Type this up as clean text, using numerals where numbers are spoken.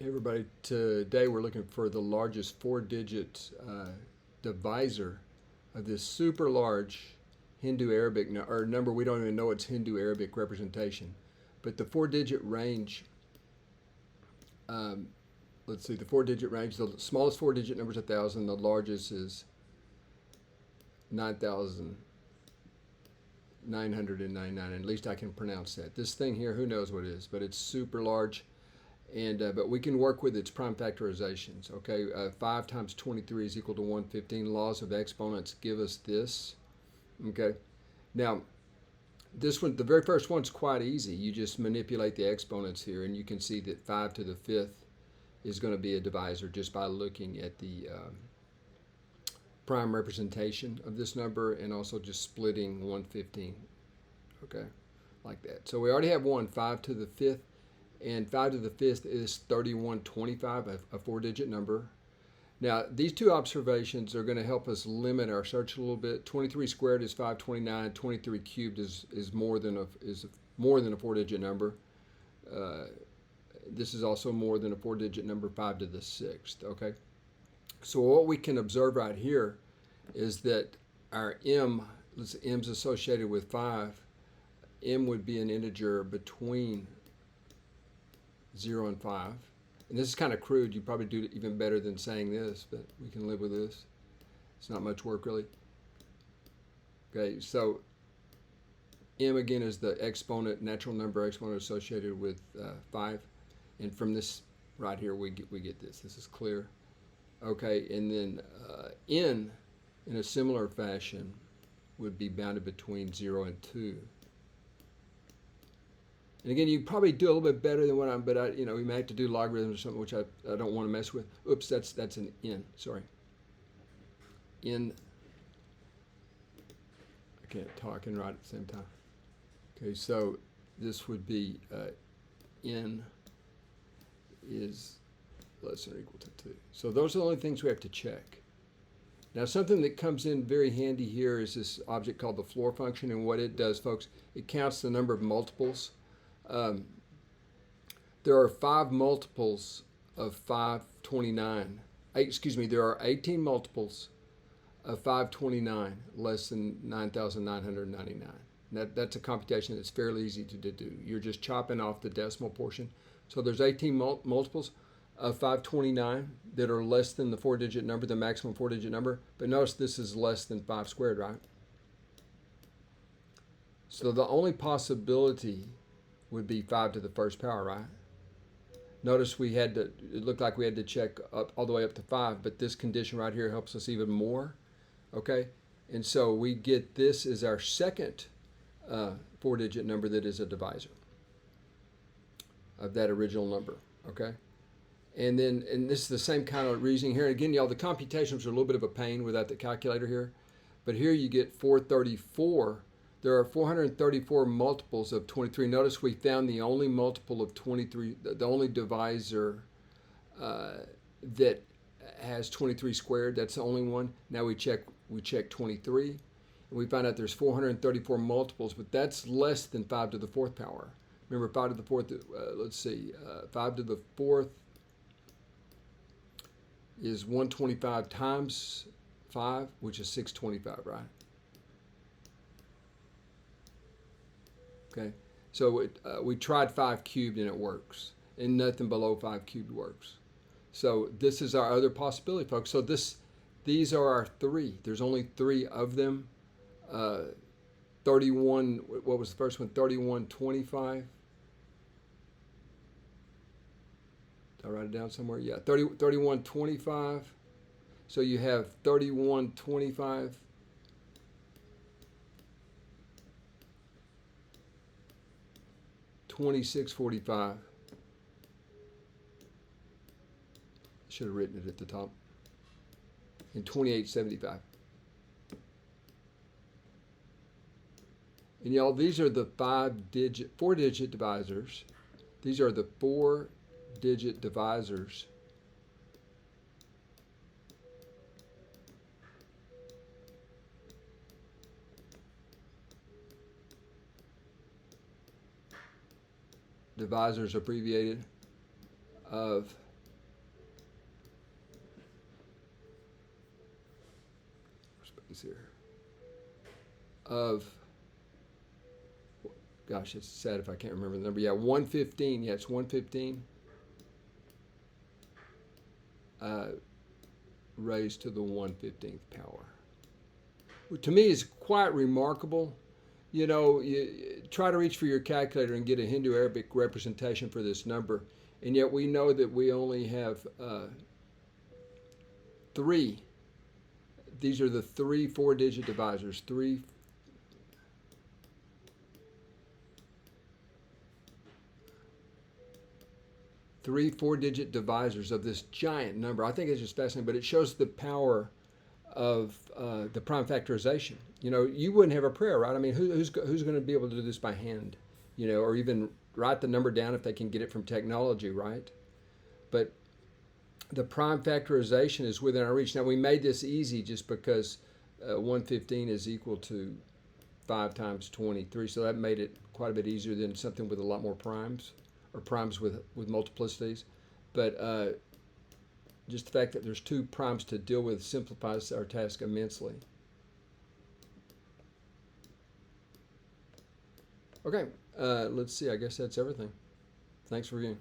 Hey everybody, today we're looking for the largest four-digit divisor of this super large Hindu Arabic or number. We don't even know its Hindu Arabic representation, but the four-digit range, let's see, the four-digit range, the smallest four-digit number is 1,000, the largest is 9,999, at least I can pronounce that. This thing here, who knows what it is, but it's super large. And but we can work with its prime factorizations. Okay, 5 times 23 is equal to 115. Laws of exponents give us this. Okay, now this one, the very first one's quite easy. You just manipulate the exponents here, and you can see that 5 to the 5th is going to be a divisor just by looking at the prime representation of this number, and also just splitting 115. Okay, like that. So we already have one, 5 to the 5th. And 5 to the 5th is 3125, a four-digit number. Now, these two observations are going to help us limit our search a little bit. 23 squared is 529. 23 cubed is more than a four-digit number. This is also more than a four-digit number, 5 to the 6th. Okay. So what we can observe right here is that our m's associated with 5. M would be an integer between 0 and 5. And this is kind of crude. You probably do even better than saying this, but we can live with this. It's not much work, really. Okay, so m again is the exponent, natural number exponent associated with 5. And from this right here, we get this. This is clear. Okay, and then n, in a similar fashion, would be bounded between 0 and 2. And again, you probably do a little bit better than what I'm, but we may have to do logarithms or something, which I don't want to mess with. Oops, that's an n. Sorry. N. I can't talk and write at the same time. Okay, so this would be n is less than or equal to 2. So those are the only things we have to check. Now, something that comes in very handy here is this object called the floor function, and what it does, folks, it counts the number of multiples. There are 5 multiples of 529. Excuse me, there are 18 multiples of 529 less than 9,999. That's a computation that's fairly easy to do. You're just chopping off the decimal portion. So there's 18 multiples of 529 that are less than the four-digit number, the maximum four-digit number. But notice this is less than 5 squared, right? So the only possibility would be 5 to the first power, right? Notice it looked like we had to check up all the way up to 5, but this condition right here helps us even more, okay? And so we get this as our second four-digit number that is a divisor of that original number, okay? And this is the same kind of reasoning here. Again, y'all, the computations are a little bit of a pain without the calculator here, but here you get 434. There are 434 multiples of 23. Notice we found the only multiple of 23, the only divisor that has 23 squared. That's the only one. Now we check 23, and we find out there's 434 multiples, but that's less than 5 to the 4th power. Remember, 5 to the 4th, let's see, 5 to the 4th is 125 times 5, which is 625, right? Okay, so we tried 5 cubed and it works, and nothing below 5 cubed works. So this is our other possibility, folks. So these are our 3. There's only 3 of them. 31. What was the first one? 3125. Did I write it down somewhere? Yeah, 3125. So you have 3125. 2645. Should have written it at the top. And 2875. And y'all, these are the four-digit divisors. These are the four-digit divisors divisors abbreviated of here, of, gosh, it's sad if I can't remember the number. Yeah, 115. Yeah, it's 115 raised to the 1/15th power. To me, is quite remarkable. You know, you try to reach for your calculator and get a Hindu Arabic representation for this number, and yet we know that we only have three. These are the three 4-digit divisors. Three 4-digit divisors of this giant number. I think it's just fascinating, but it shows the power of the prime factorization. You know, you wouldn't have a prayer, right? I mean, who's going to be able to do this by hand, you know, or even write the number down if they can get it from technology, right? But the prime factorization is within our reach. Now, we made this easy just because 115 is equal to 5 times 23, so that made it quite a bit easier than something with a lot more primes, or primes with multiplicities. But just the fact that there's 2 primes to deal with simplifies our task immensely. Okay, let's see. I guess that's everything. Thanks for viewing.